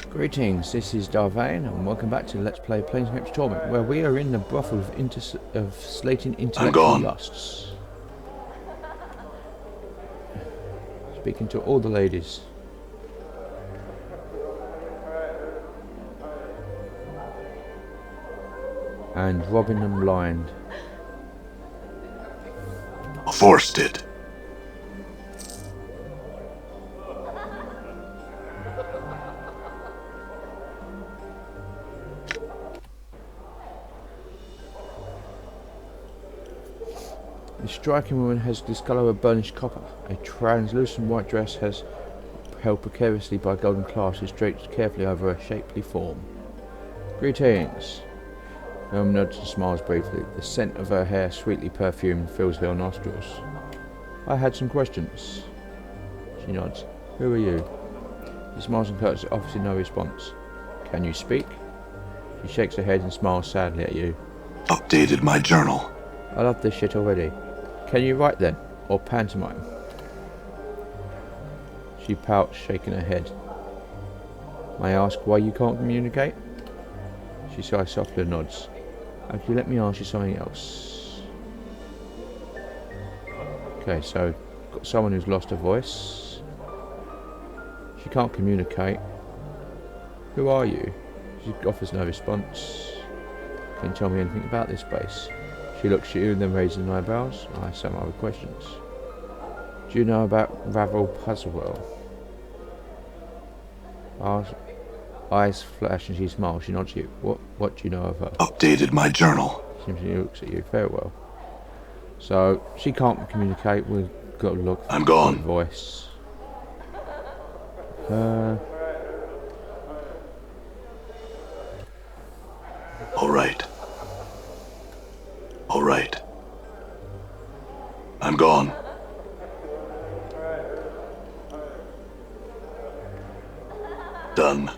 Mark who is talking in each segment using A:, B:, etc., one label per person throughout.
A: Greetings, this is Vane, and welcome back to Let's Play Planescape Torment, where we are in the brothel of slating intellectual lusts. Speaking to all the ladies. And robbing them blind.
B: Forced it.
A: The striking woman has the colour of burnished copper. A translucent white dress has held precariously by golden clasps draped carefully over her shapely form. Greetings. Elm nods and smiles briefly. The scent of her hair, sweetly perfumed, fills her nostrils. I had some questions. She nods. Who are you? She smiles and curtsies, obviously no response. Can you speak? She shakes her head and smiles sadly at you.
B: Updated my journal.
A: I love this shit already. Can you write then? Or pantomime? She pouts, shaking her head. May I ask why you can't communicate? She sighs softly and nods. Actually, let me ask you something else. Okay, so got someone who's lost her voice. She can't communicate. Who are you? She offers no response. Can you tell me anything about this place? She looks at you and then raises an eyebrows. I have some other questions. Do you know about Unravel Puzzle World? Eyes flash and she smiles. She nods at you. What do you know of her?
B: Updated my journal.
A: She looks at you very well. So she can't communicate. We've got to look.
B: I'm gone.
A: Voice.
B: All right. All right. I'm gone. Done.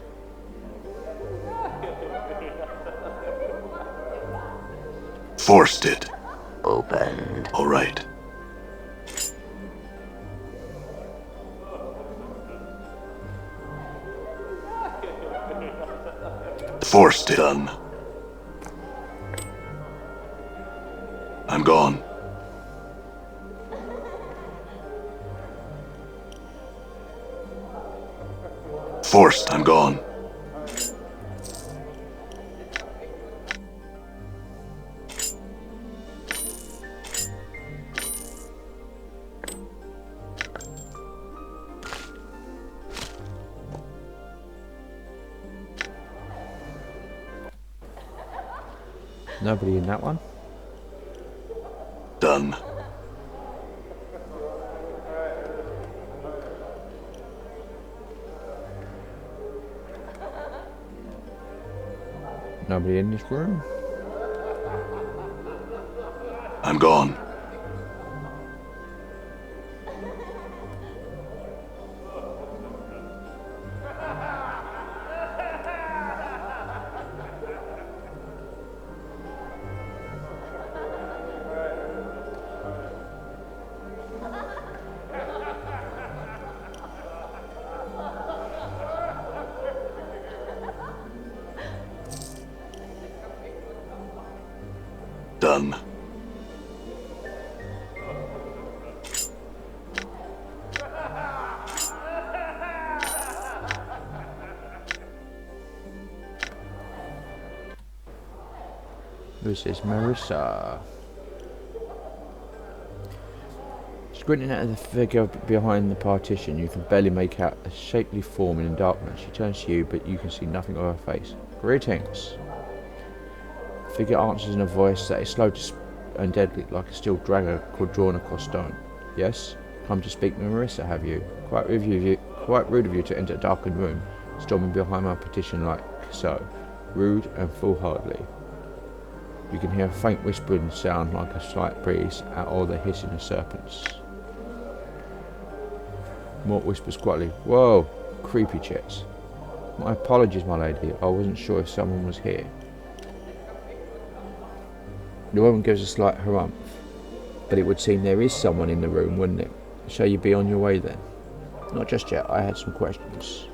B: Forced it.
C: Opened.
B: All right. Forced it. Done. I'm gone. Forced. I'm gone.
A: Nobody in that one.
B: Done.
A: Nobody in this room.
B: I'm gone. Done.
A: This is Marissa. Squinting at the figure behind the partition, you can barely make out a shapely form in the darkness. She turns to you, but you can see nothing of her face. Greetings. The figure answers in a voice that is slow and deadly, like a steel dagger drawn across stone. Yes? Come to speak with Marissa, have you? Quite rude of you to enter a darkened room, storming behind my partition like so. Rude and foolhardy. You can hear a faint whispering sound like a slight breeze or the hissing of serpents. Morte whispers quietly, "Whoa, creepy chits. My apologies, my lady. I wasn't sure if someone was here." The woman gives a slight harumph. But it would seem there is someone in the room, wouldn't it? Shall you be on your way then? Not just yet. I had some questions.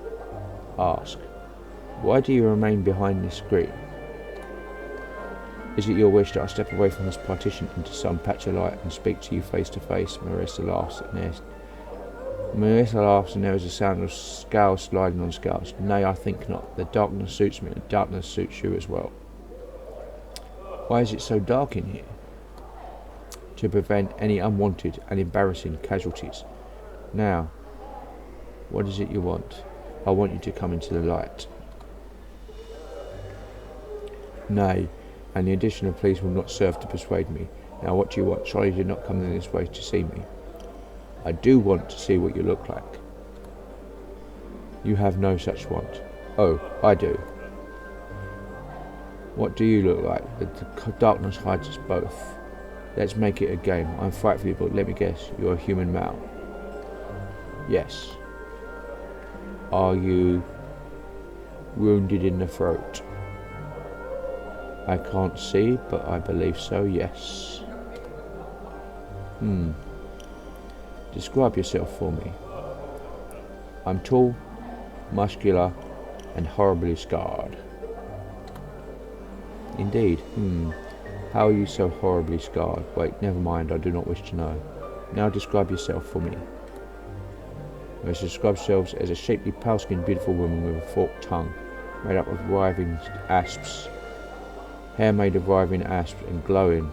A: Ask. Why do you remain behind this screen? Is it your wish that I step away from this partition into some patch of light and speak to you face to face? Marissa laughs, and there is a sound of scales sliding on scales. Nay, I think not. The darkness suits me, and darkness suits you as well. Why is it so dark in here? To prevent any unwanted and embarrassing casualties. Now, what is it you want? I want you to come into the light. Nay, and the addition of police will not serve to persuade me. Now what do you want? Surely you did not come in this way to see me. I do want to see what you look like. You have no such want. Oh, I do. What do you look like? The darkness hides us both. Let's make it a game. I'm frightfully bored. Let me guess. You're a human male. Yes. Are you wounded in the throat? I can't see, but I believe so, yes. Describe yourself for me. I'm tall, muscular, and horribly scarred. Indeed. How are you so horribly scarred? Wait, never mind, I do not wish to know. Now describe yourself for me. Most describe yourselves as a shapely, pale-skinned, beautiful woman with a forked tongue, made up of writhing asps. Hair made of writhing asps and glowing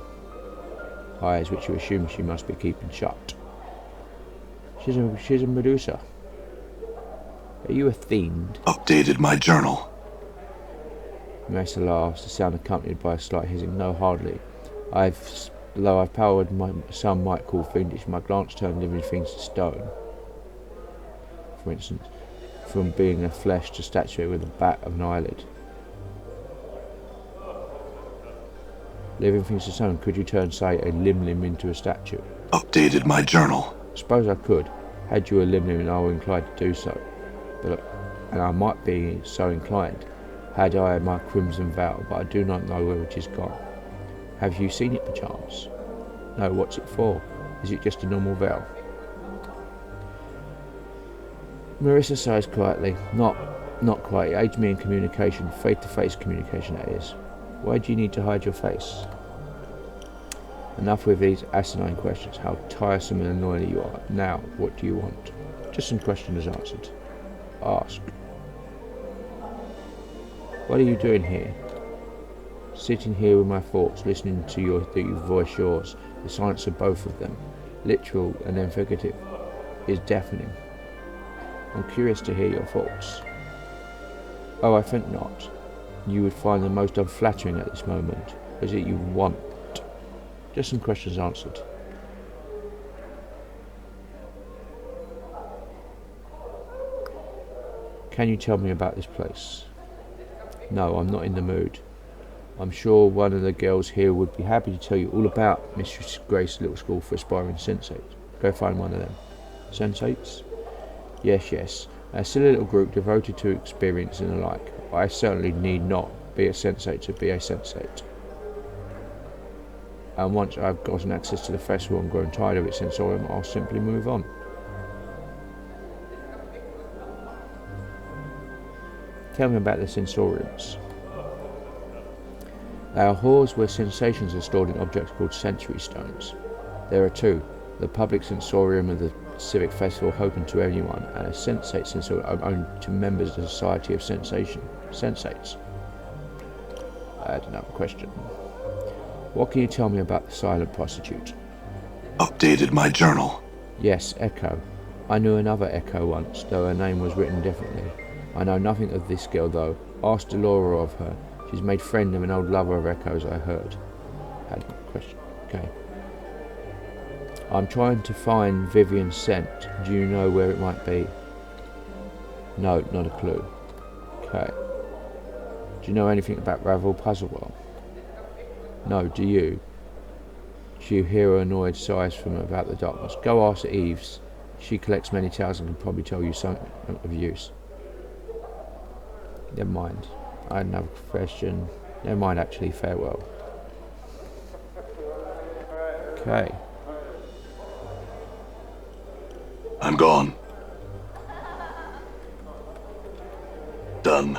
A: eyes, which you assume she must be keeping shut. She's a Medusa. Are you a fiend?
B: Updated my journal.
A: Mesa laughs, the sound accompanied by a slight hissing. No, hardly. Though I've powered some might call fiendish, my glance turned living things to stone. For instance, from being a flesh to statue with a bat of an eyelid. Living things to stone, could you turn, say, a limb into a statue?
B: Updated my journal.
A: Suppose I could. Had you a limb and I were inclined to do so. And I might be so inclined, had I my crimson veil, but I do not know where it is gone. Have you seen it perchance? No, what's it for? Is it just a normal veil? Marissa sighs quietly. Not quite. It aids me in communication, face-to-face communication that is. Why do you need to hide your face? Enough with these asinine questions. How tiresome and annoying you are. Now, what do you want? Just some questions answered. Ask. What are you doing here? Sitting here with my thoughts, listening to you voice yours. The silence of both of them, literal and then figurative, is deafening. I'm curious to hear your thoughts. Oh, I think not. You would find them most unflattering at this moment. What is it you want? Just some questions answered. Can you tell me about this place? No, I'm not in the mood. I'm sure one of the girls here would be happy to tell you all about Mistress Grace's little school for aspiring sensates. Go find one of them. Sensates? Yes. A silly little group devoted to experience and the like. I certainly need not be a sensate to be a sensate. And once I've gotten access to the festival and grown tired of its sensorium, I'll simply move on. Tell me about the sensoriums. They are halls where sensations are stored in objects called sensory stones. There are two, the public sensorium of the civic festival open to anyone, and a sensate sensorium open to members of the Society of Sensates. I had another question. What can you tell me about the silent prostitute?
B: Updated my journal.
A: Yes, Echo. I knew another Echo once, though her name was written differently. I know nothing of this girl, though. Ask Delora of her. She's made friend of an old lover of Echo's, I heard. Had a question. Okay. I'm trying to find Vivian's scent. Do you know where it might be? No, not a clue. Okay. Do you know anything about Ravel Puzzlewell? No, do you? Do you hear her annoyed sighs from about the darkness? Go ask Eves. She collects many tales and can probably tell you something of use. Never mind. I had another question. Never mind, actually. Farewell. Okay.
B: I'm gone. Done.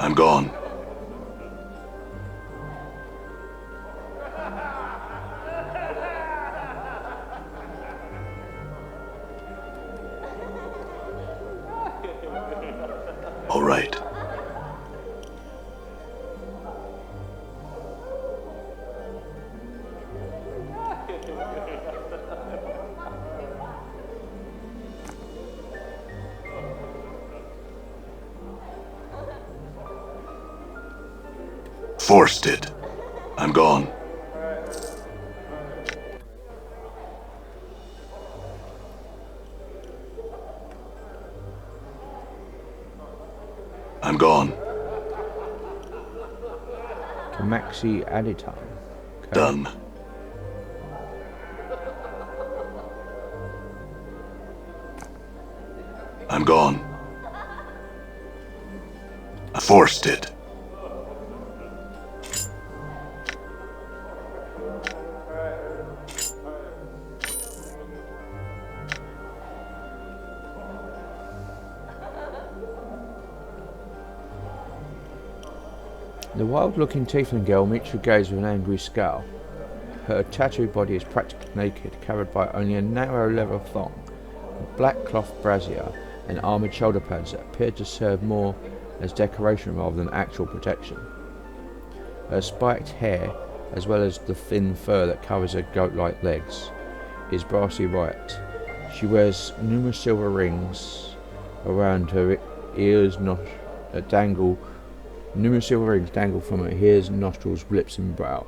B: I'm gone. All right. Forced it. I'm gone. I'm gone.
A: Maxi Aditon. Okay.
B: Done. I'm gone. I forced it.
A: The wild-looking tiefling girl meets your gaze with an angry scowl. Her tattooed body is practically naked, covered by only a narrow leather thong, a black cloth brassiere, and armoured shoulder pads that appear to serve more as decoration rather than actual protection. Her spiked hair, as well as the thin fur that covers her goat-like legs, is brassy white. She wears numerous silver rings around her ears, Numerous silver rings dangle from her ears, nostrils, lips and brow.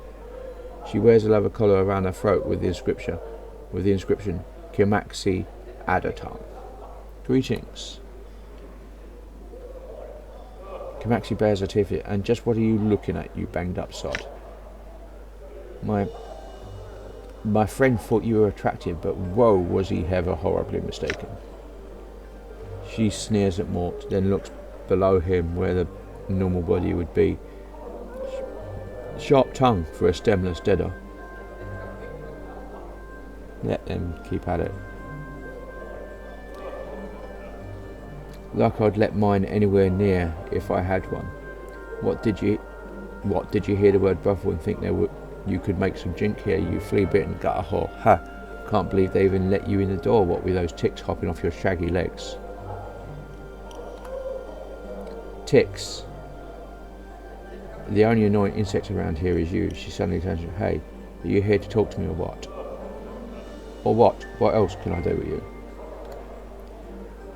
A: She wears a leather collar around her throat with the inscription Kimaxi Adatam. Greetings. Kimaxi bares her teeth, and just what are you looking at, you banged up sod? My friend thought you were attractive, but whoa, was he ever horribly mistaken. She sneers at Morte, then looks below him where the normal body would be. Sharp tongue for a stemless deader. Let them keep at it. Like I'd let mine anywhere near if I had one. What did you hear the word brothel and think you could make some drink here, you flea-bitten gutter whore? Ha! Can't believe they even let you in the door, what with those ticks hopping off your shaggy legs. Ticks. The only annoying insect around here is you. She suddenly turns to you. Hey, are you here to talk to me or what? Or what? What else can I do with you?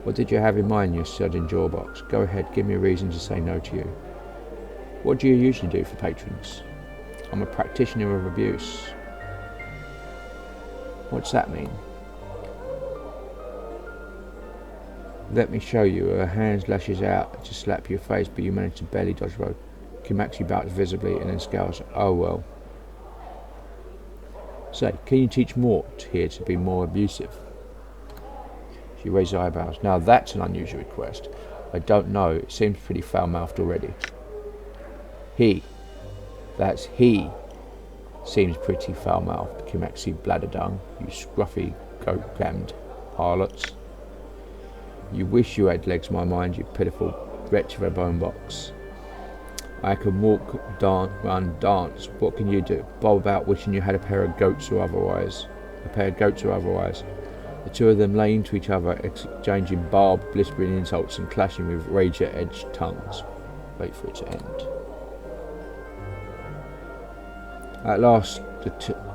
A: What did you have in mind, you sudden jawbox? Go ahead, give me a reason to say no to you. What do you usually do for patrons? I'm a practitioner of abuse. What's that mean? Let me show you. Her hand lashes out to slap your face, but you manage to barely dodge the road. Kimaxi bouts visibly and then scowls. Oh well. Say, can you teach Morte here to be more abusive? She raises her eyebrows. Now that's an unusual request. I don't know, it seems pretty foul-mouthed already. That's he, seems pretty foul-mouthed, Kimaxi Bladderdung, you scruffy, goat-clammed harlots. You wish you had legs, my mind, you pitiful wretch of a bone box. I can walk, run, dance. What can you do? Bob about wishing you had a pair of goats or otherwise. The two of them lay into each other, exchanging barbed, blistering insults and clashing with razor-edged tongues. Wait for it to end. At last, the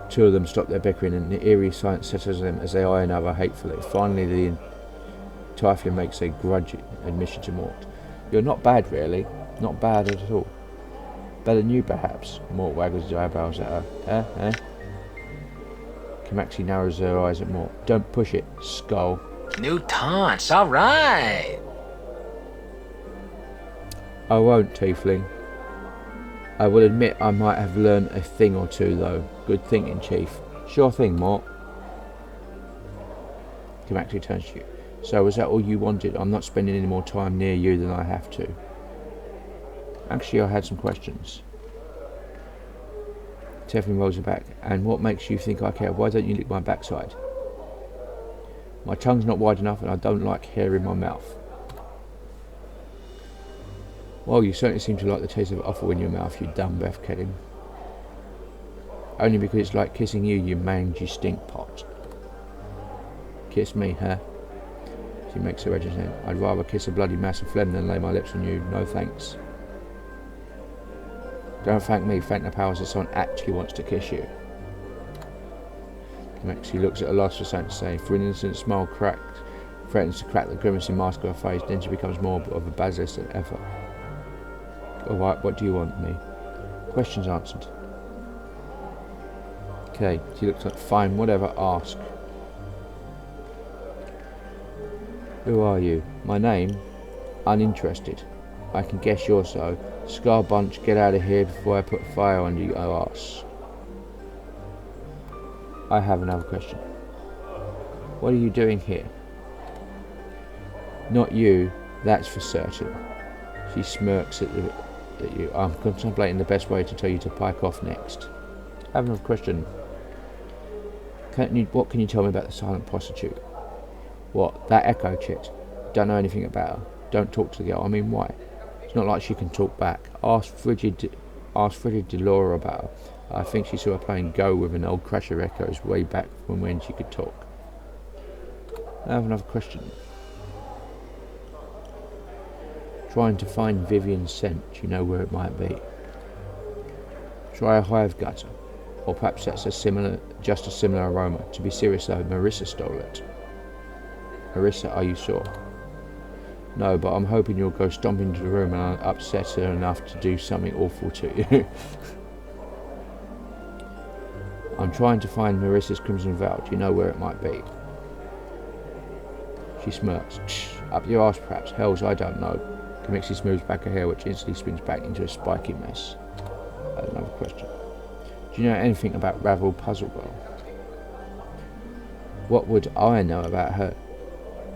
A: two of them stop their bickering, and the eerie silence settles them as they eye another hatefully. Finally, the Tiefling makes a grudging admission to Morte. You're not bad, really. Not bad at all. Better than you, perhaps. Morte waggles his eyebrows at her. Kimaxi narrows her eyes at Morte. Don't push it, skull.
C: New taunts, alright!
A: I won't, Tiefling. I will admit I might have learned a thing or two, though. Good thinking, Chief. Sure thing, Morte. Kimaxi turns to you. So, was that all you wanted? I'm not spending any more time near you than I have to. Actually, I had some questions. Tiefling rolls her back. And what makes you think I care? Why don't you lick my backside? My tongue's not wide enough and I don't like hair in my mouth. Well, you certainly seem to like the taste of offal in your mouth, you dumb breath kidding. Only because it's like kissing you, you mangy stink pot. Kiss me, huh? She makes her edge and says, I'd rather kiss a bloody mass of phlegm than lay my lips on you. No thanks. Don't thank me, thank the powers that someone actually wants to kiss you. She looks at her loss for something to say. For an instant, smile threatens to crack the grimacing mask of her face, then she becomes more of a basilisk than ever. Alright, what do you want me? Questions answered. Okay, she looks like, fine, whatever, ask. Who are you? My name? Uninterested. I can guess you're so. Scar bunch, get out of here before I put fire under your arse. I have another question. What are you doing here? Not you, that's for certain. She smirks at you. I'm contemplating the best way to tell you to pike off next. I have another question. What can you tell me about the silent prostitute? What, that Echo chick? Don't know anything about her. Don't talk to the girl. I mean, why? It's not like she can talk back. Ask Frigid Delora about her. I think she saw her playing Go with an old Crasher Echoes way back from when she could talk. I have another question. Trying to find Vivian's scent. You know where it might be. Try a hive gutter. Or perhaps that's just a similar aroma. To be serious though, Marissa stole it. Marissa, are you sure? No, but I'm hoping you'll go stomping into the room and upset her enough to do something awful to you. I'm trying to find Marissa's Crimson Veil. Do you know where it might be? She smirks. Up your arse perhaps. Hells, I don't know. Kamixi smooths back her hair, which instantly spins back into a spiky mess. I have another question. Do you know anything about Ravel Puzzle Girl? What would I know about her?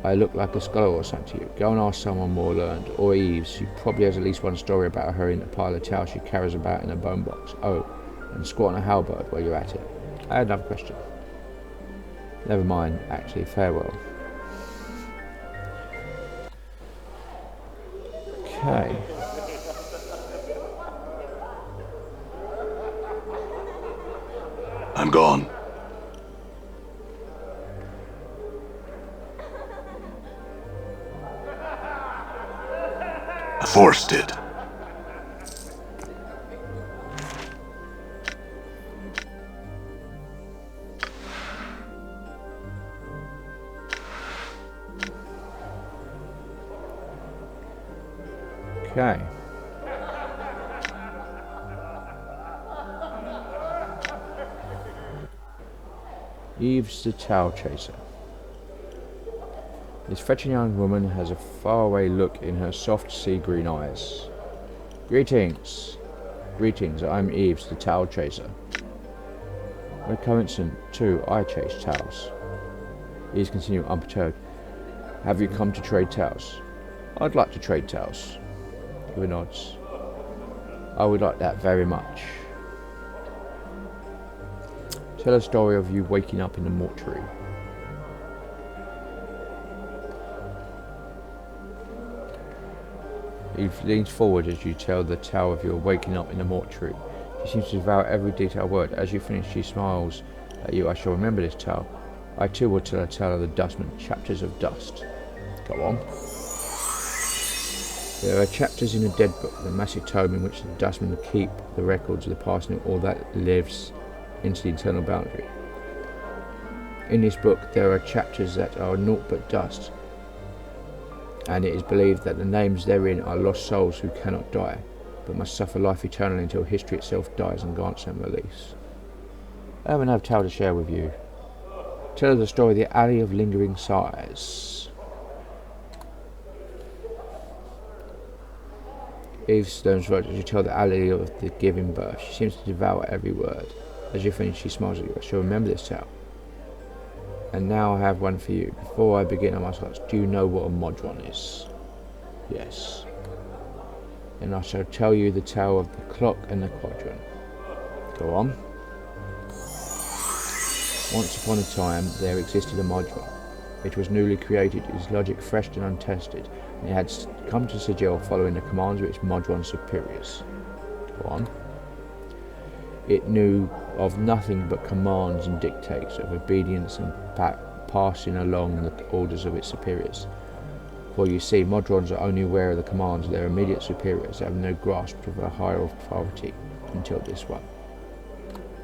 A: I look like a scholar or something to you. Go and ask someone more learned. Or Eves, she probably has at least one story about her in the pile of towels she carries about in a bone box. Oh, and squat on a halberd while you're at it. I had another question. Never mind, actually, farewell. Okay.
B: I'm gone. I forced it.
A: Okay. Eves the Towel Chaser. This fetching young woman has a faraway look in her soft sea-green eyes. Greetings. Greetings, I'm Eves the Towel Chaser. By coincidence, too, I chase towels. Eves continued unperturbed. Have you come to trade towels? I'd like to trade towels. With nods. I would like that very much. Tell a story of you waking up in the mortuary. He leans forward as you tell the tale of your waking up in the mortuary. She seems to devour every detailed word. As you finish, she smiles at you. I shall remember this tale. I too will tell a tale of the dustman, chapters of dust. Go on. There are chapters in a dead book, the massive tome in which the dustmen keep the records of the past and all that lives into the eternal boundary. In this book there are chapters that are naught but dust, and it is believed that the names therein are lost souls who cannot die, but must suffer life eternally until history itself dies and grants them release. I have another tale to share with you. Tell us the story of the Alley of Lingering Sighs. Eve Stone's right as you tell the alley of the giving birth. She seems to devour every word. As you finish, she smiles at you. I shall remember this tale. And now I have one for you. Before I begin, I must ask, do you know what a modron is? Yes. And I shall tell you the tale of the clock and the quadrant. Go on. Once upon a time, there existed a modron. It was newly created, its logic fresh and untested, and it had come to Sigil following the commands of its Modron superiors. Go on. It knew of nothing but commands and dictates, of obedience and passing along the orders of its superiors. For you see, Modrons are only aware of the commands of their immediate superiors, have no grasp of a higher authority until this one.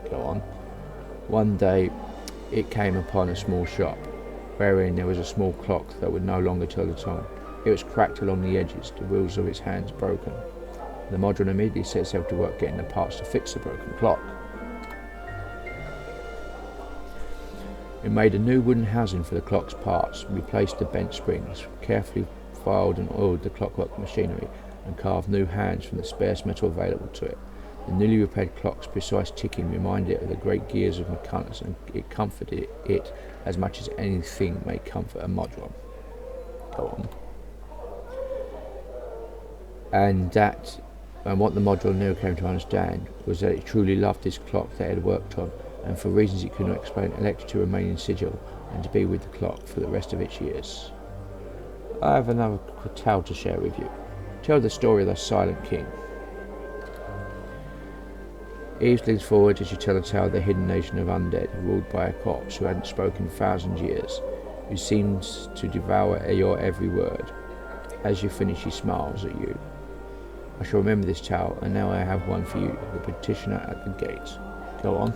A: Go on. One day, it came upon a small shop, wherein there was a small clock that would no longer tell the time. It was cracked along the edges, the wheels of its hands broken. The Modron immediately set itself to work getting the parts to fix the broken clock. It made a new wooden housing for the clock's parts, replaced the bent springs, carefully filed and oiled the clockwork machinery, and carved new hands from the sparse metal available to it. The newly repaired clock's precise ticking reminded it of the great gears of Mechanus, and it comforted it as much as anything may comfort a Modron. Go on. And what the Modron now came to understand was that it truly loved this clock that it had worked on, and for reasons it could not explain, elected to remain in Sigil and to be with the clock for the rest of its years. I have another tale to share with you. Tell the story of the Silent King. Eve leans forward as you tell the tale of the hidden nation of undead, ruled by a corpse who hadn't spoken in 1,000 years, who seems to devour your every word. As you finish, she smiles at you. I shall remember this tale, and now I have one for you, the petitioner at the gate. Go on. It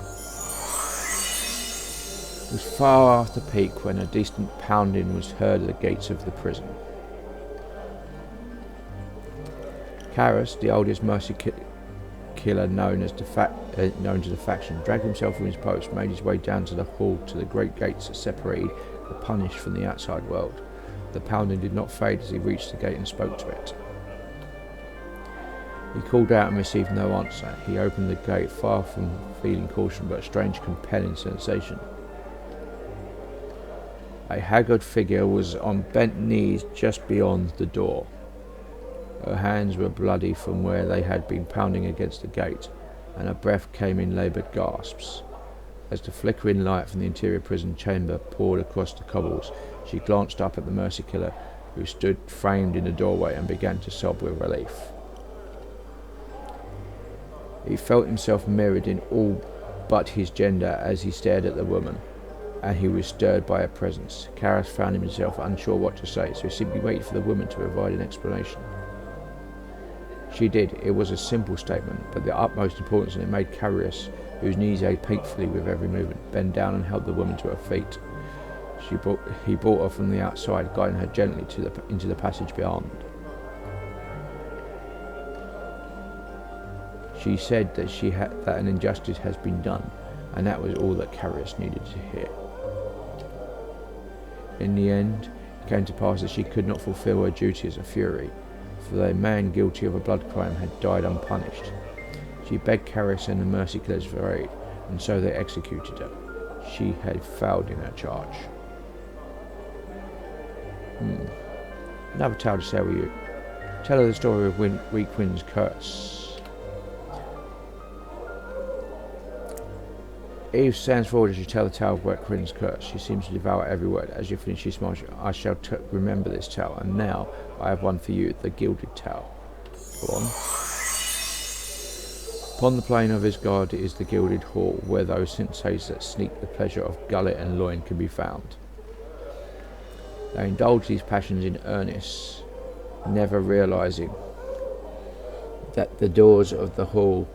A: was far after peak when a distant pounding was heard at the gates of the prison. Karras, the oldest mercy killer known to the faction, dragged himself from his post, made his way down to the hall to the great gates that separated the punished from the outside world. The pounding did not fade as he reached the gate and spoke to it. He called out and received no answer. He opened the gate, far from feeling caution, but a strange, compelling sensation. A haggard figure was on bent knees just beyond the door. Her hands were bloody from where they had been pounding against the gate, and her breath came in laboured gasps. As the flickering light from the interior prison chamber poured across the cobbles, she glanced up at the mercy killer, who stood framed in the doorway, and began to sob with relief. He felt himself mirrored in all but his gender as he stared at the woman, and he was stirred by her presence. Karras found himself unsure what to say, so he simply waited for the woman to provide an explanation. She did. It was a simple statement, but the utmost importance, and it made Karras, whose knees ached painfully with every movement, bend down and help the woman to her feet. He brought her from the outside, guiding her gently into the passage beyond. She said that an injustice has been done, and that was all that Karras needed to hear. In the end, it came to pass that she could not fulfill her duty as a Fury, for the man guilty of a blood crime had died unpunished. She begged Karras and the mercy killers for aid, and so they executed her. She had failed in her charge. Another tale to share with you. Tell her the story of Weak Wind's curse. Eve stands forward as you tell the tale of Weak Wind's curse. She seems to devour every word. As you finish, she smiles. I shall remember this tale, and now I have one for you, the Gilded Tale. Go on. Upon the plain of Isgard is the Gilded Hall, where those sensates that sneak the pleasure of gullet and loin can be found. They indulge these passions in earnest, never realizing that the doors of the hall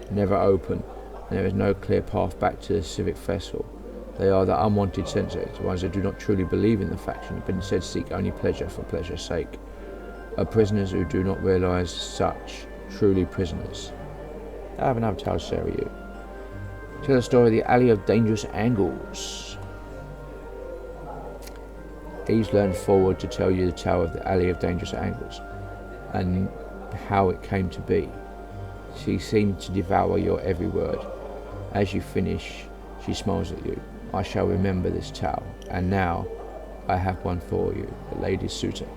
A: never open, and there is no clear path back to the civic vessel. They are the unwanted sensates, ones that do not truly believe in the faction, but instead seek only pleasure for pleasure's sake. Are prisoners who do not realize such, truly prisoners. I have another tale to share with you. Tell the story of the Alley of Dangerous Angles. Eve's leaned forward to tell you the tale of the Alley of Dangerous Angles, and how it came to be. She seemed to devour your every word. As you finish, she smiles at you. I shall remember this tale, and now I have one for you, the lady's suitor.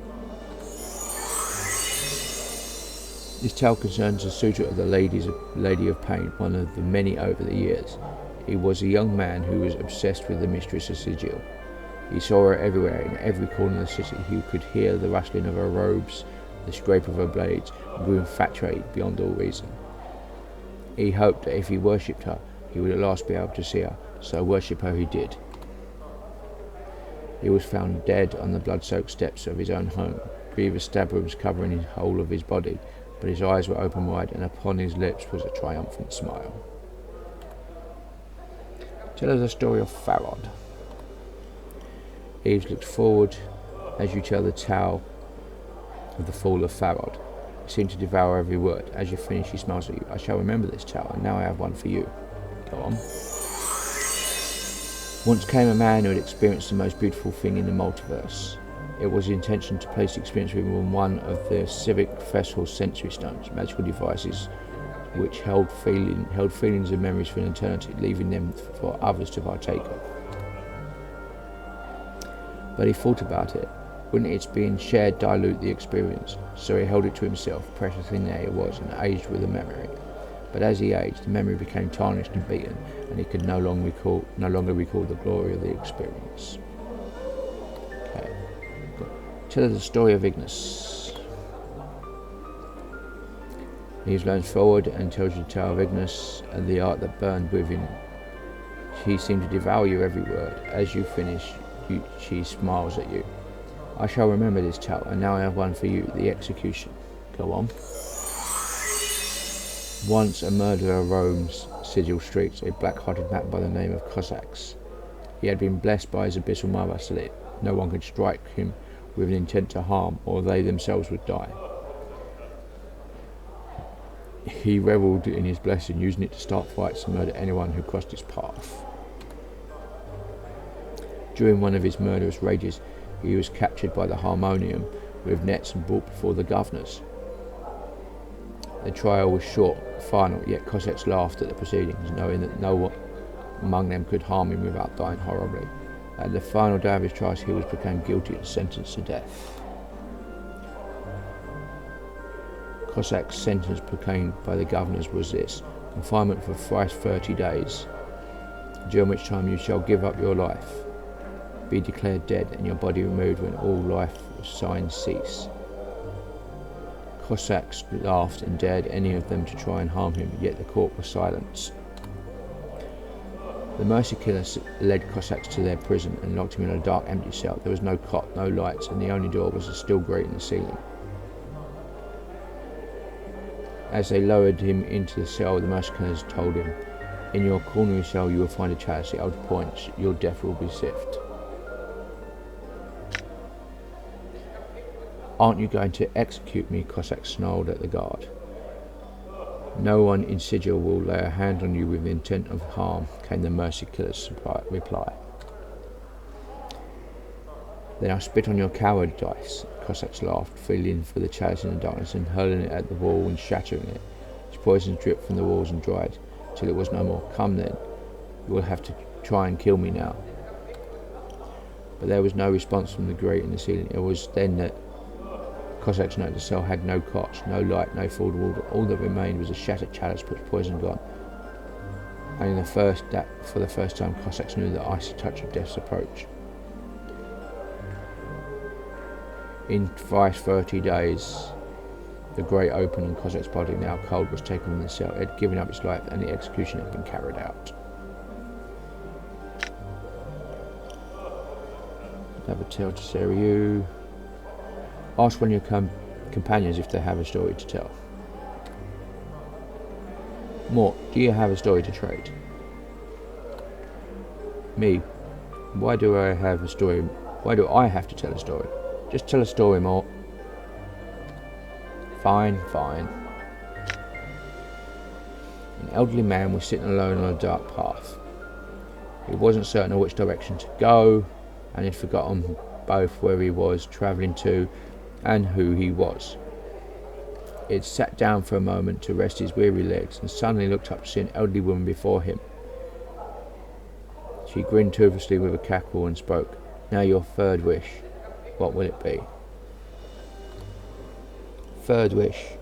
A: This tale concerns the suitor of the Lady of Pain, one of the many over the years. He was a young man who was obsessed with the mistress of Sigil. He saw her everywhere, in every corner of the city. He could hear the rustling of her robes, the scrape of her blades, and grew infatuated beyond all reason. He hoped that if he worshipped her, he would at last be able to see her, so worship her he did. He was found dead on the blood-soaked steps of his own home, grievous stab wounds covering the whole of his body, but his eyes were open wide, and upon his lips was a triumphant smile. Tell us the story of Farod. Eves looks forward as you tell the tale of the fall of Farod. You seem to devour every word. As you finish, he smiles at you. I shall remember this tale, and now I have one for you. Go on. Once came a man who had experienced the most beautiful thing in the multiverse. It was the intention to place the experience within one of the Civic Festival's sensory stones, magical devices which held feelings and memories for an eternity, leaving them for others to partake of. But he thought about it. Wouldn't its being shared dilute the experience? So he held it to himself, precious thing there it was, and aged with the memory. But as he aged, the memory became tarnished and beaten, and he could no longer recall the glory of the experience. Okay. Tell us the story of Ignis. He leans forward and tells you the tale of Ignis and the art that burned within. She seemed to devour you every word. As you finish, she smiles at you. I shall remember this tale, and now I have one for you, the execution. Go on. Once a murderer roams Sigil streets, a black-hearted man by the name of Cossacks. He had been blessed by his abyssal mother so that no one could strike him with an intent to harm, or they themselves would die. He revelled in his blessing, using it to start fights and murder anyone who crossed his path. During one of his murderous rages, he was captured by the Harmonium with nets and brought before the governors. The trial was short, final, yet Cossacks laughed at the proceedings, knowing that no one among them could harm him without dying horribly. At the final day of his trial, he was proclaimed guilty and sentenced to death. Cossack's sentence proclaimed by the governors was this: confinement for thrice 30 days, during which time you shall give up your life, be declared dead, and your body removed when all life signs cease. Cossacks laughed and dared any of them to try and harm him, yet the court was silent. The mercy killers led Cossacks to their prison and locked him in a dark, empty cell. There was no cot, no lights, and the only door was a steel grate in the ceiling. As they lowered him into the cell, the mercy killers told him, "In your corner cell you will find a chalice. At other points your death will be swift." "Aren't you going to execute me?" Cossack snarled at the guard. "No one in Sigil will lay a hand on you with the intent of harm," came the mercy killer's reply. "Then I'll spit on your cowardice." Cossacks laughed, feeling for the chalice in the darkness and hurling it at the wall and shattering it. Its poison dripped from the walls and dried till it was no more. "Come then, you will have to try and kill me now." But there was no response from the grate in the ceiling. It was then that Cossacks noticed the cell had no cots, no light, no food water. All that remained was a shattered chalice, but poison gone. And for the first time, Cossacks knew the icy touch of death's approach. In thrice 30 days, the grate opened and Cossack's body, now cold, was taken from the cell. It had given up its life and the execution had been carried out. Have a tale to share with you. Ask one of your companions if they have a story to tell. Morte, do you have a story to trade? Me, why do I have a story? Why do I have to tell a story? Just tell a story, Morte. Fine. An elderly man was sitting alone on a dark path. He wasn't certain of which direction to go, and he'd forgotten both where he was travelling to and who he was. He'd sat down for a moment to rest his weary legs and suddenly looked up to see an elderly woman before him. She grinned toothlessly with a cackle and spoke. "Now your third wish. What will it be?" Third wish.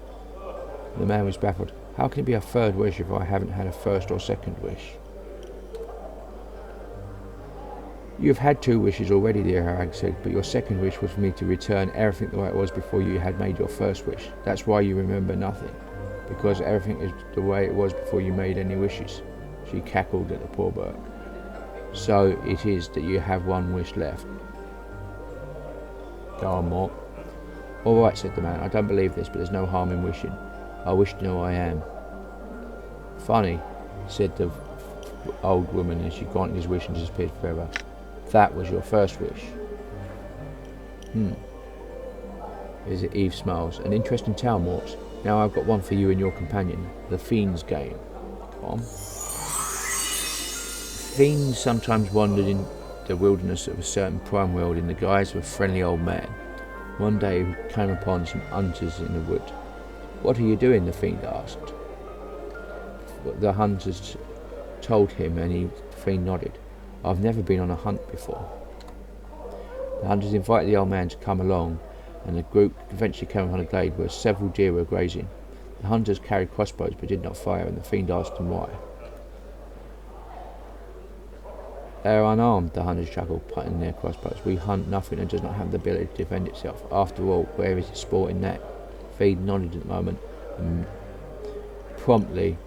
A: The man was baffled. How can it be a third wish if I haven't had a first or second wish? You've had 2 wishes already, dear hag said, but your second wish was for me to return everything the way it was before you had made your first wish. That's why you remember nothing, because everything is the way it was before you made any wishes. She cackled at the poor bird. So it is that you have 1 wish left. Go on, Morte. All right, said the man. I don't believe this, but there's no harm in wishing. I wish to know I am. Funny, said the old woman as she granted his wish and disappeared forever. That was your first wish. Is it? Eve smiles. An interesting tale, Morte. Now I've got one for you and your companion. The Fiend's Game. Come on. Fiends sometimes wandered in the wilderness of a certain prime world in the guise of a friendly old man. One day he came upon some hunters in the wood. What are you doing? The fiend asked. The hunters told him, and the fiend nodded. I've never been on a hunt before. The hunters invited the old man to come along, and the group eventually came upon a glade where several deer were grazing. The hunters carried crossbows but did not fire, and the fiend asked them why. They are unarmed, the hunters chuckled, putting their crossbows. We hunt nothing and does not have the ability to defend itself. After all, where is the sport in that? The fiend nodded at the moment and promptly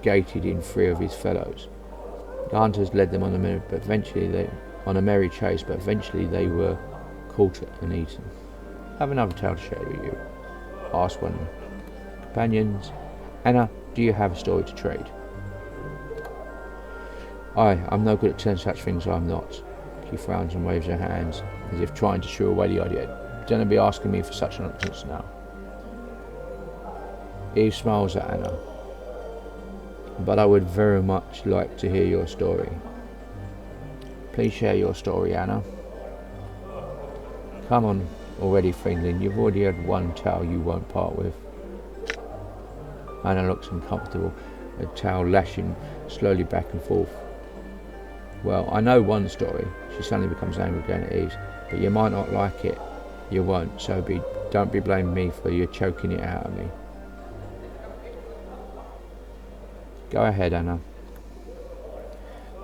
A: gated in 3 of his fellows. The hunters led them on a merry chase, but eventually they were caught and eaten. I have another tale to share with you, asked one of the companions. Anna, do you have a story to trade? I'm no good at telling such things, I'm not. She frowns and waves her hands, as if trying to shoo away the idea. Don't be asking me for such nonsense now. Eve smiles at Anna. But I would very much like to hear your story. Please share your story, Anna. Come on already, Fiendling. You've already had 1 tale you won't part with. Anna looks uncomfortable, her tail lashing slowly back and forth. Well, I know one story. She suddenly becomes angry again at Eve. But you might not like it. You won't, so don't be blaming me for you choking it out of me. Go ahead, Anna.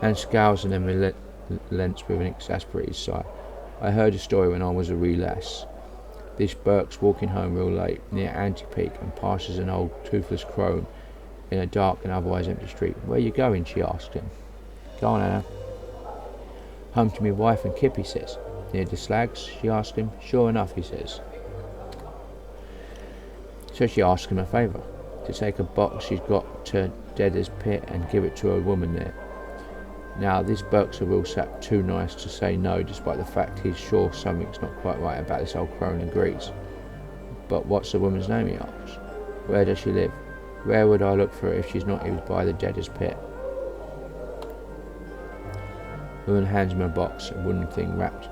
A: Anna scowls and then relents with an exasperated sigh. I heard a story when I was a wee lass. This Burke's walking home real late near Anti-Peak and passes an old toothless crone in a dark and otherwise empty street. Where are you going? She asked him. Go on, Anna. Home to me wife and Kip, he says. Near the Slags? She asked him. Sure enough, he says. So she asked him a favour, to take a box she's got to Deader's Pit and give it to a woman there. Now, this Burke's a real sap, too nice to say no, despite the fact he's sure something's not quite right about this old crone and agrees. But what's the woman's name, he asks. Where does she live? Where would I look for her if she's not even by the Deader's Pit? The woman hands him a box, a wooden thing wrapped,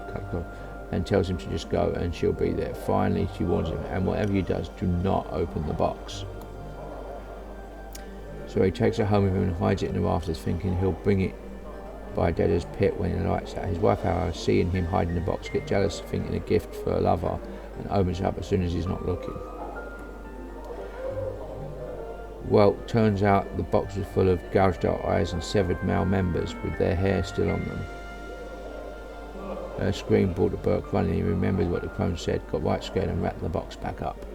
A: and tells him to just go and she'll be there. Finally, she warns him, and whatever he does, do not open the box. So he takes her home with him and hides it in the rafters, thinking he'll bring it by Deader's Pit when the light's out. His wife, however, seeing him hiding the box, gets jealous, thinking a gift for a lover, and opens it up as soon as he's not looking. Well, turns out the box was full of gouged out eyes and severed male members with their hair still on them. Her scream brought the Burke running. He remembered what the crone said, got right scared and wrapped the box back up.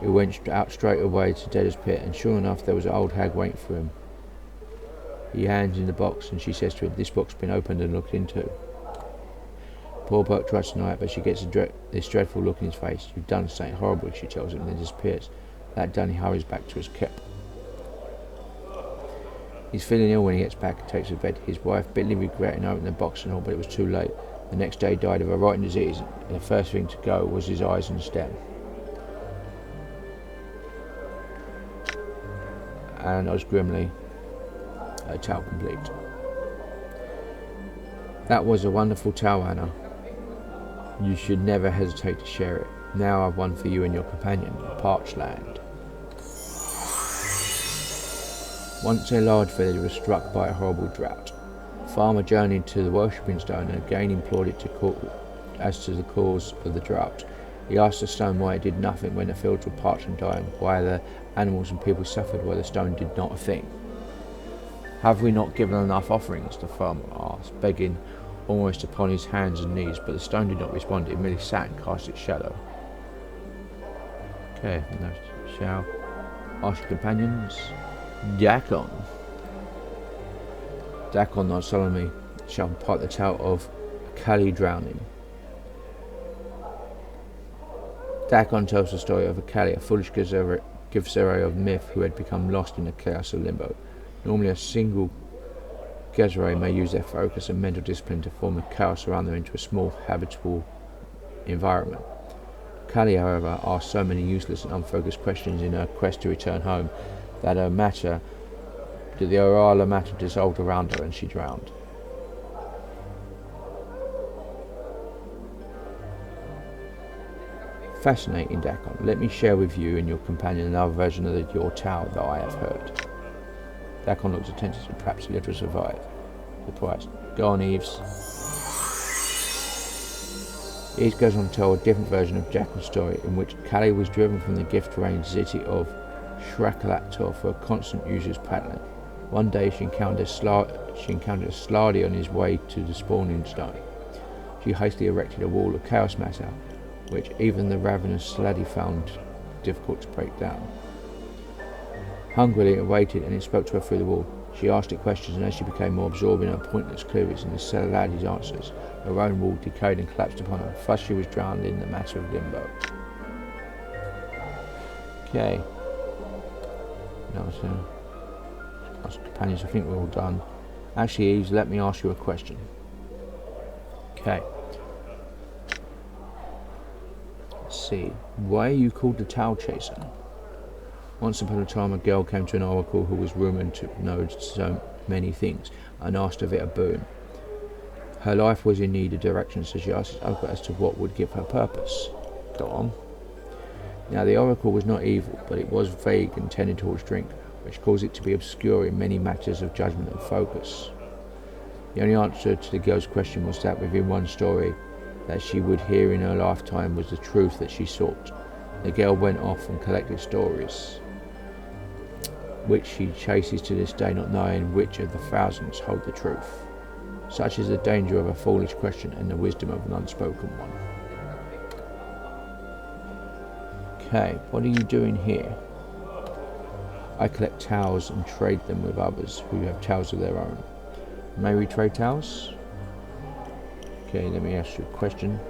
A: He went out straight away to Deader's Pit, and sure enough there was an old hag waiting for him. He hands in the box and she says to him, this box has been opened and looked into. Poor Burke tries to deny it, but she gets this dreadful look in his face. You've done something horrible, she tells him, and then disappears. That done, he hurries back to his kip. He's feeling ill when he gets back and takes to bed. His wife bitterly regretting opening the box and all, but it was too late. The next day he died of a rotten disease, and the first thing to go was his eyes and stem. And as grimly, a tale complete. That was a wonderful tale, Anna. You should never hesitate to share it. Now I've one for you and your companion, Parched Land. Once a large village was struck by a horrible drought. The farmer journeyed to the worshipping stone and again implored it as to the cause of the drought. He asked the stone why it did nothing when the fields were parched and dying, why the animals and people suffered while the stone did not a thing. Have we not given enough offerings? The farmer asked, begging almost upon his hands and knees, but the stone did not respond. It merely sat and cast its shadow. Okay, now shall ask your companions. Dakon. Dakon not solemnly shall impart the tale of Akali drowning. Dakon tells the story of Akali, a foolish Givzero of myth who had become lost in the chaos of limbo. Normally a single Givzero may use their focus and mental discipline to form the chaos around them into a small habitable environment. Akali, however, asked so many useless and unfocused questions in her quest to return home that the Orala matter dissolved around her and she drowned. Fascinating, Dakon. Let me share with you and your companion another version of your tale that I have heard. Dakon looks attentive and perhaps a little surprised. Go on, Eves. Eves goes on to tell a different version of Dakon's story, in which Kali was driven from the gift-range city of Shrakalactor for a constant user's pattern. One day she encountered a Slardy on his way to the spawning stone. She hastily erected a wall of chaos matter, which even the ravenous Sladdy found difficult to break down. Hungrily it waited, and it spoke to her through the wall. She asked it questions, and as she became more absorbed in her pointless queries and the Sladdy's answers, her own wall decayed and collapsed upon her. Thus she was drowned in the matter of limbo. Okay. Now so companions, I think we're all done. Actually, Eves, let me ask you a question. Okay. Let's see. Why are you called the Towel Chaser? Once upon a time, a girl came to an oracle who was rumoured to know so many things and asked of it a boon. Her life was in need of direction, so she asked Oka as to what would give her purpose. Go on. Now, the oracle was not evil, but it was vague and tended towards drink, which caused it to be obscure in many matters of judgment and focus. The only answer to the girl's question was that within one story that she would hear in her lifetime was the truth that she sought. The girl went off and collected stories, which she chases to this day, not knowing which of the thousands hold the truth. Such is the danger of a foolish question and the wisdom of an unspoken one. Okay, what are you doing here? I collect towels and trade them with others who have towels of their own. May we trade towels? Okay, let me ask you a question.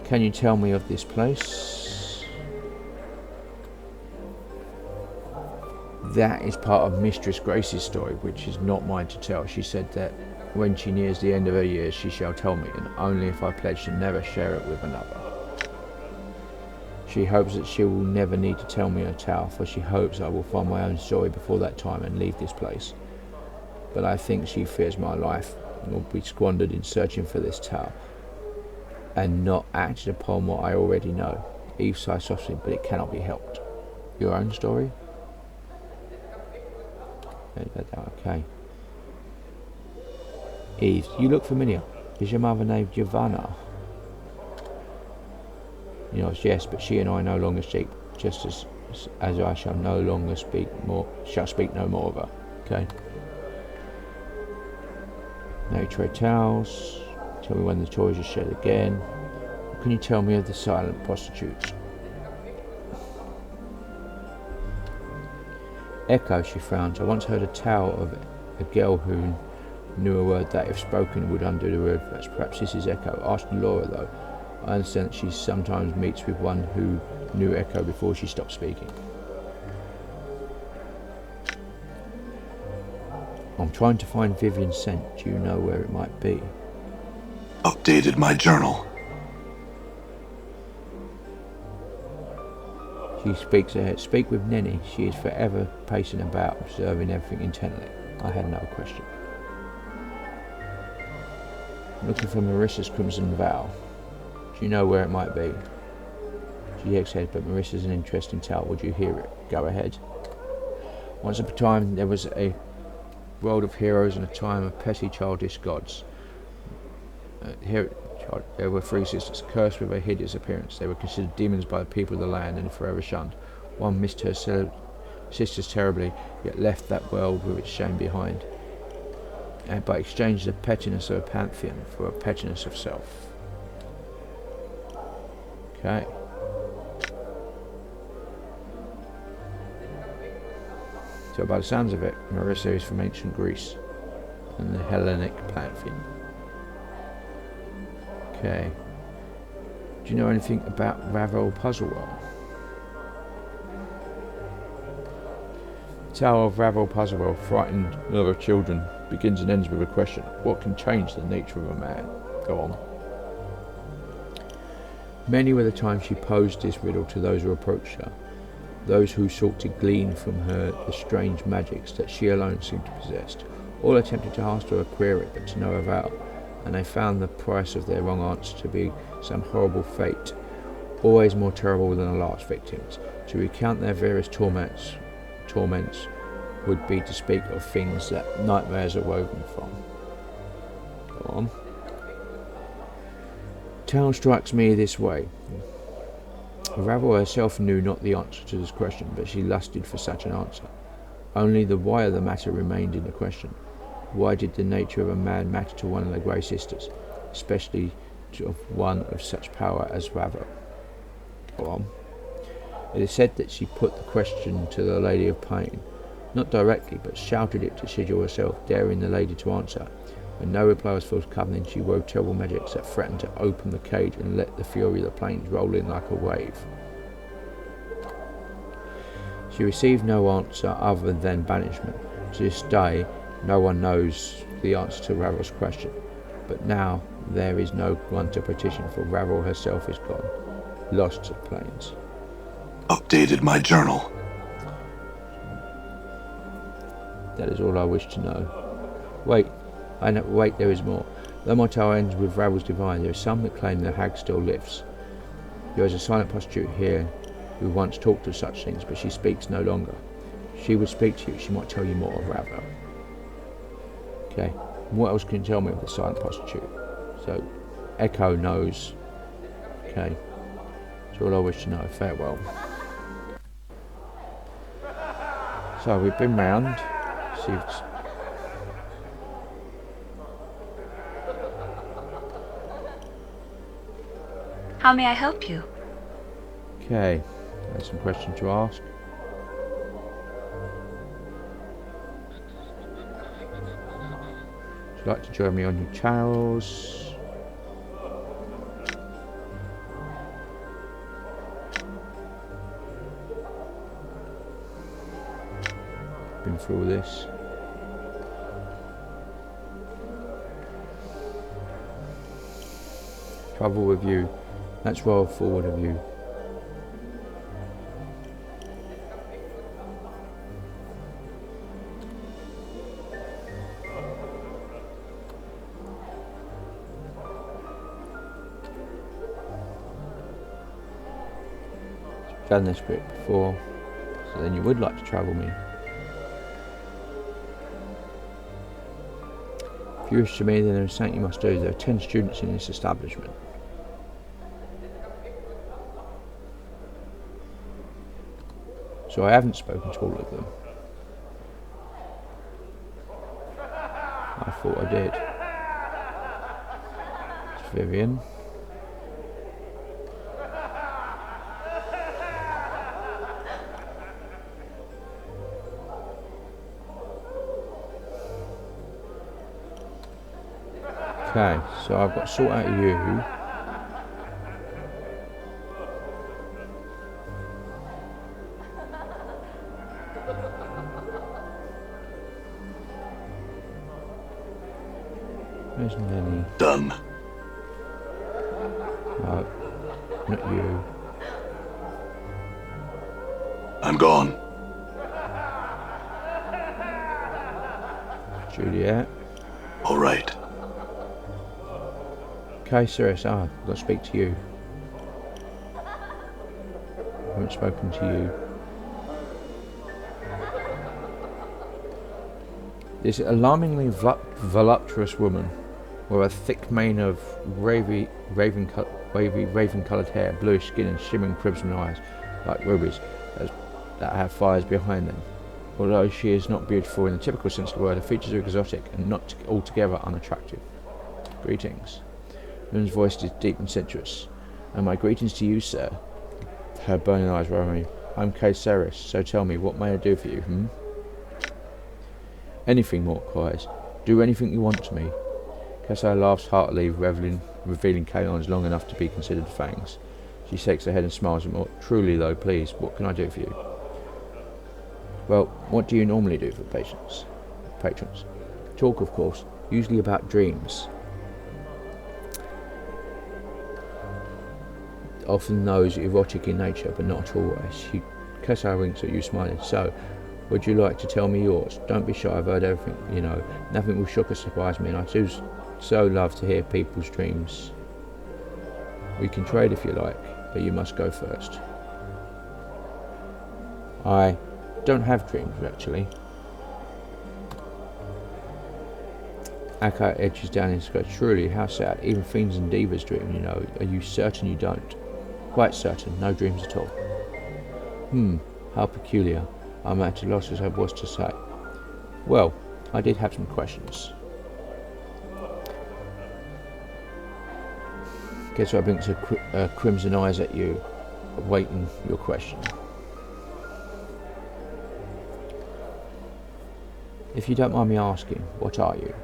A: Can you tell me of this place? That is part of Mistress Grace's story, which is not mine to tell. She said that when she nears the end of her years, she shall tell me, and only if I pledge to never share it with another. She hopes that she will never need to tell me her tale, for she hopes I will find my own story before that time and leave this place. But I think she fears my life will be squandered in searching for this tale, and not acted upon what I already know. Eve sighs softly, but it cannot be helped. Your own story? Okay. Eve, you look familiar. Is your mother named Giovanna? Yes, but she and I no longer speak, just as I shall no longer speak no more of her. Okay. Now you trade towels. Tell me when the toys are shed again. What can you tell me of the silent prostitutes? Echo, she frowns. I once heard a tale of a girl who knew a word that, if spoken, would undo the reverse. Perhaps this is Echo. Ask Laura, though. I understand that she sometimes meets with one who knew Echo before she stopped speaking. I'm trying to find Vivian's scent. Do you know where it might be?
B: Updated my journal.
A: She speaks ahead. Speak with Nenny. She is forever pacing about, observing everything intently. I had another question. Looking for Marissa's Crimson Vow. Do you know where it might be? She shakes her head, but Marissa's an interesting tale. Would you hear it? Go ahead. Once upon a time, there was a world of heroes and a time of petty childish gods. There were three sisters, cursed with a hideous appearance. They were considered demons by the people of the land and forever shunned. One missed her sisters terribly, yet left that world with its shame behind, and but exchanged the pettiness of a pantheon for a pettiness of self. Okay. So by the sounds of it, Marissa is from ancient Greece and the Hellenic pantheon. Okay. Do you know anything about Ravel Puzzle World? The tale of Ravel Puzzle World, frightened other children, begins and ends with a question. What can change the nature of a man? Go on. Many were the times she posed this riddle to those who approached her, those who sought to glean from her the strange magics that she alone seemed to possess. All attempted to ask her a query, but to no avail, and they found the price of their wrong answer to be some horrible fate, always more terrible than the last victims. To recount their various torments would be to speak of things that nightmares are woven from. Go on. Tale strikes me this way. Ravel herself knew not the answer to this question, but she lusted for such an answer. Only the why of the matter remained in the question. Why did the nature of a man matter to one of the Grey Sisters, especially to one of such power as Ravel? Go on. It is said that she put the question to the Lady of Pain, not directly, but shouted it to Sigil herself, daring the lady to answer. When no reply was forthcoming, she wove terrible magics that threatened to open the cage and let the fury of the plains roll in like a wave. She received no answer other than banishment. To this day, no one knows the answer to Ravel's question. But now, there is no one to petition, for Ravel herself is gone, lost to the plains.
B: Updated my journal.
A: That is all I wish to know. Wait, there is more. Though my tale ends with Ravel's divine, there are some that claim the hag still lives. There is a silent prostitute here who once talked of such things, but she speaks no longer. If she would speak to you, she might tell you more of Ravel. Okay, what else can you tell me of the silent prostitute? So, Echo knows. Okay, that's all I wish to know. Farewell. So, we've been round. See if
D: How may I help you?
A: okay, there's some questions to ask. Would you like to join me on your channels? Been through all this. Travel with you. That's roll forward of you. You've done this bit before, so then you would like to travel me. If you wish to me, then there is something you must do. There are 10 students in this establishment. So I haven't spoken to all of them. I thought I did. It's Vivian. Okay, so I've got to sort out you. Where's Nelly?
B: Done.
A: No, not you.
B: I'm gone.
A: Juliet.
B: All right.
A: Okay, Cirrus, I've got to speak to you. I haven't spoken to you. This alarmingly voluptuous woman, with a thick mane of raven-coloured hair, bluish skin and shimmering crimson eyes, like rubies, has that have fires behind them. Although she is not beautiful in the typical sense of the word, her features are exotic and not altogether unattractive. Greetings. The woman's voice is deep and sensuous. And my greetings to you, sir. Her burning eyes roll me. I'm Kay Ceres, so tell me, what may I do for you, Anything, Morte cries. Do anything you want to me. Kessai laughs heartily, revealing canines long enough to be considered fangs. She shakes her head and smiles at Morte. Truly, though, please, what can I do for you? Well, what do you normally do for patrons? Talk, of course, usually about dreams. Often those erotic in nature, but not always. Kessai winks at you, smiling. So, would you like to tell me yours? Don't be shy, I've heard everything, Nothing will shock or surprise me, and I do so love to hear people's dreams. We can trade if you like, but you must go first. I don't have dreams, actually. Akka edges down his skirt. Truly, how sad. Even fiends and divas dream, Are you certain you don't? Quite certain. No dreams at all. How peculiar. I'm at a loss as I was to say. Well, I did have some questions. Guess I blinks her crimson eyes at you, awaiting your question. If you don't mind me asking, what are you?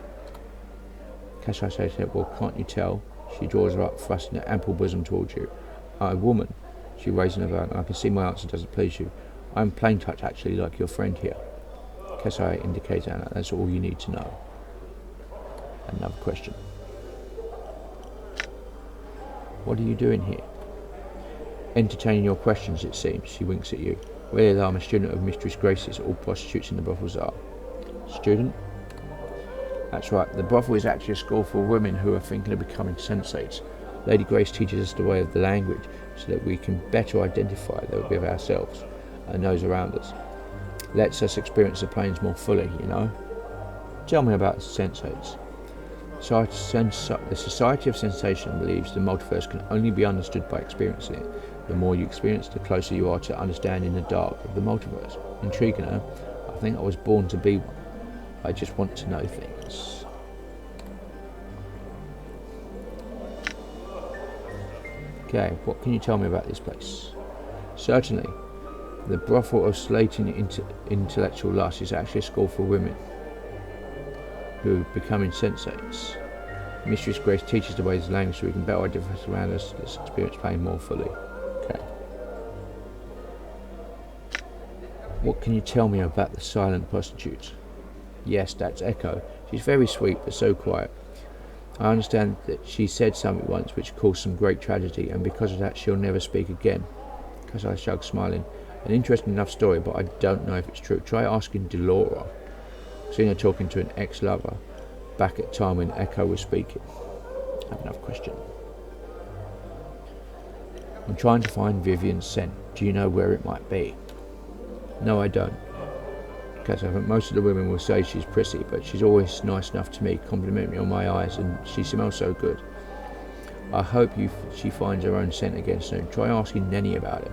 A: Kessai says, well, can't you tell? She draws her up, thrusting her ample bosom towards you. I'm a woman. She raises her veil. I can see my answer doesn't please you. I'm plain touch, actually, like your friend here. Kessai indicates Anna. That's all you need to know. Another question. What are you doing here? Entertaining your questions, it seems. She winks at you. Really, I'm a student of Mistress Grace's. All prostitutes in the brothels are. Student? That's right. The brothel is actually a school for women who are thinking of becoming sensates. Lady Grace teaches us the way of the language so that we can better identify with ourselves and those around us. Lets us experience the planes more fully, Tell me about sensates. The Society of Sensation believes the multiverse can only be understood by experiencing it. The more you experience, the closer you are to understanding the dark of the multiverse. Intriguing, huh? I think I was born to be one. I just want to know things. Okay, what can you tell me about this place? Certainly. The brothel of slating intellectual lust is actually a school for women who become insensates. Mistress Grace teaches the ways of language so we can better identify around us, this experience playing more fully. Okay. What can you tell me about the silent prostitute? Yes, that's Echo. She's very sweet, but so quiet. I understand that she said something once which caused some great tragedy, and because of that she'll never speak again. Kessai shrugs, smiling. An interesting enough story, but I don't know if it's true. Try asking Delora. I've seen her talking to an ex-lover back at time when Echo was speaking. I have another question. I'm trying to find Vivian's scent. Do you know where it might be? No, I don't. Because I think most of the women will say she's prissy, but she's always nice enough to me, compliment me on my eyes, and she smells so good. I hope she finds her own scent again soon. Try asking Nenny about it.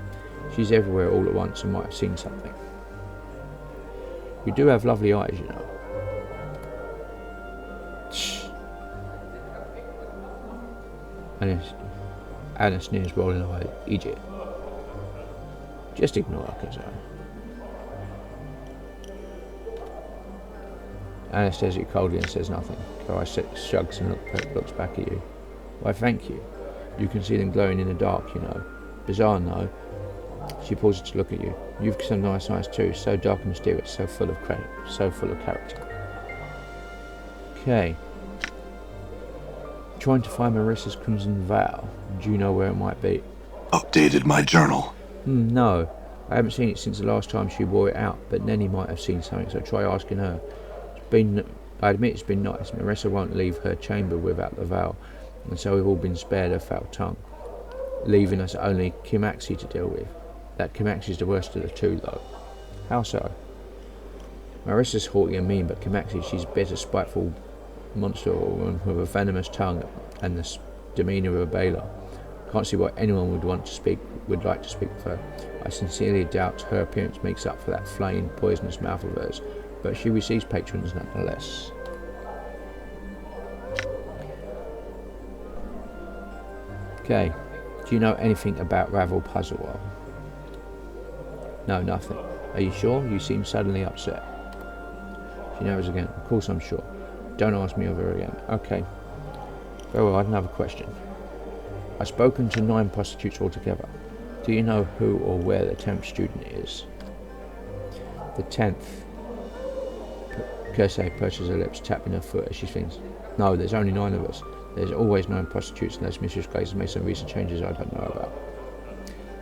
A: She's everywhere all at once and might have seen something. You do have lovely eyes, Shh. Anna sneers, rolling her eye. Idiot. Just ignore her, Kessai. Anna stares at you coldly and says nothing. Kessai shrugs and looks back at you. Why, thank you. You can see them glowing in the dark, Bizarre, no? She pauses to look at you. You've some nice eyes too, so dark and mysterious, so full of character. Okay. Trying to find Marissa's crimson veil. Do you know where it might be?
B: Updated my journal.
A: No. I haven't seen it since the last time she wore it out, but Nenny might have seen something, so try asking her. I admit it's been nice. Marissa won't leave her chamber without the veil, and so we've all been spared her foul tongue, leaving us only Kimaxi to deal with. That Kimaxi's the worst of the two, though. How so? Marissa's haughty and mean, but Kimaxi, she's a bitter, spiteful monster woman with a venomous tongue and the demeanour of a bailer. Can't see why anyone would like to speak with her. I sincerely doubt her appearance makes up for that flaying, poisonous mouth of hers, but she receives patrons nonetheless. Okay, do you know anything about Ravel Puzzle? No, nothing. Are you sure? You seem suddenly upset. She knows again. Of course I'm sure. Don't ask me over again. Okay. Very well, I have another question. I've spoken to 9 prostitutes altogether. Do you know who or where the 10th student is? The 10th. Kirsay purses her lips, tapping her foot as she thinks. No, there's only 9 of us. There's always 9 prostitutes unless Mistress Grace has made some recent changes I don't know about.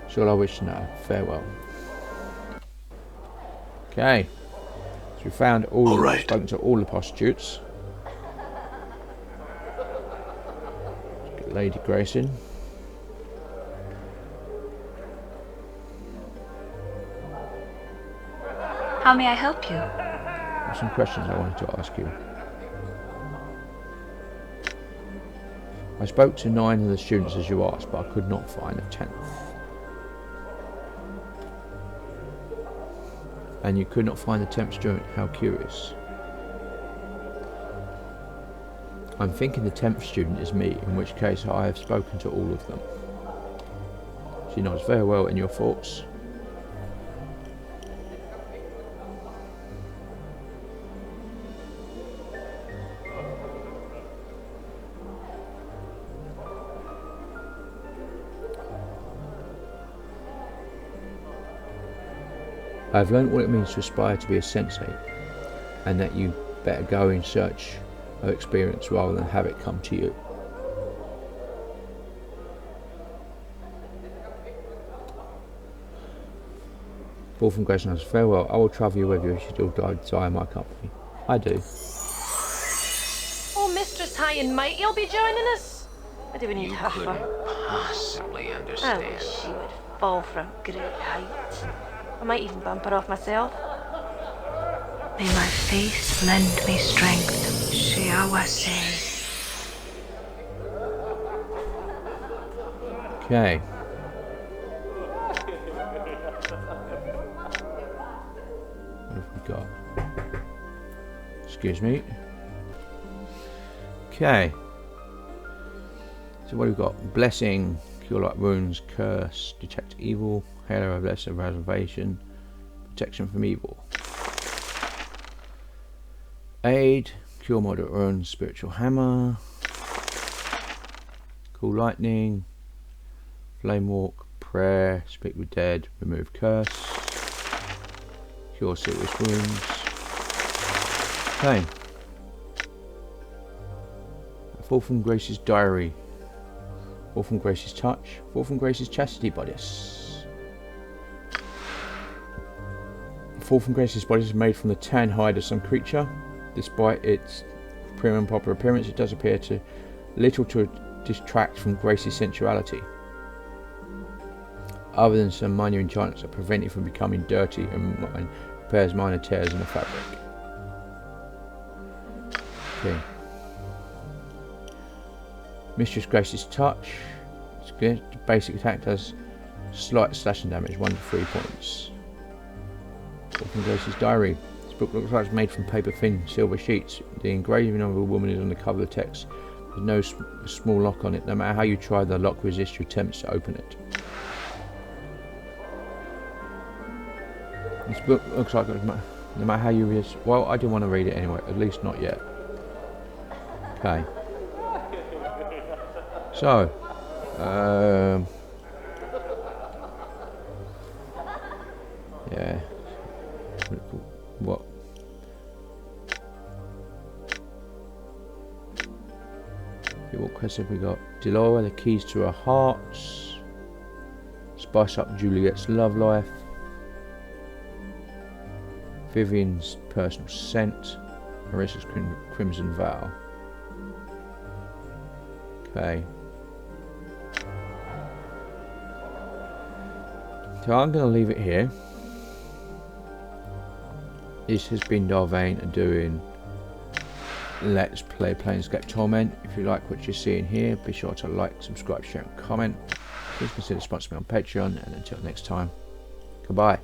A: That's all I wish to know. Farewell. Okay. So we found spoken to all the prostitutes. Let's get Lady Grace in.
D: How may I help you?
A: There's some questions I wanted to ask you. I spoke to 9 of the students as you asked, but I could not find a 10th. And you could not find the 10th student. How curious. I'm thinking the 10th student is me, in which case I have spoken to all of them. She nods. Very well. In your thoughts? I have learned what it means to aspire to be a sensei, and that you better go in search of experience rather than have it come to you. Paul from Grace nods. Farewell. I will travel you with you if you still desire my company. I do.
E: Oh, Mistress High and Mighty will be joining us. What do we need
C: You
E: her
C: couldn't
E: for?
C: possibly
E: I
C: understand.
E: wish she would fall from great height. I might even bump her off myself.
D: May my faith lend me strength, she always says.
A: Okay. What have we got? Excuse me. Okay. So what have we got? Blessing, cure light wounds, curse, detect evil, halo of lesser reservation, protection from evil. Aid, cure moderate wounds, spiritual hammer, cool lightning, flame walk, prayer, speak with dead, remove curse, cure serious wounds. Okay. Fall from Grace's diary. Fall from Grace's touch. Fall from Grace's chastity bodice. Fall from Grace's bodice is made from the tan hide of some creature. Despite its prim and proper appearance, it does appear to little to distract from Grace's sensuality, other than some minor enchantments that prevent it from becoming dirty and repairs minor tears in the fabric. Okay. Mistress Grace's touch. It's good. Basic attack does slight slashing damage, 1 to 3 points. From Grace's diary. This book looks like it's made from paper thin silver sheets. The engraving of a woman is on the cover of the text. There's no small lock on it. No matter how you try, the lock resists your attempts to open it. This book looks like no matter how you resist. Well, I didn't want to read it anyway. At least not yet. Okay. So, yeah. What? Okay, what quest have we got? Delora, the keys to her hearts. Spice up Juliet's love life. Vivian's personal scent. Marissa's crimson vow. Okay. So I'm going to leave it here. This has been Vane doing Let's Play Planescape Torment. If you like what you're seeing here, be sure to like, subscribe, share and comment. Please consider sponsoring me on Patreon, and until next time, goodbye.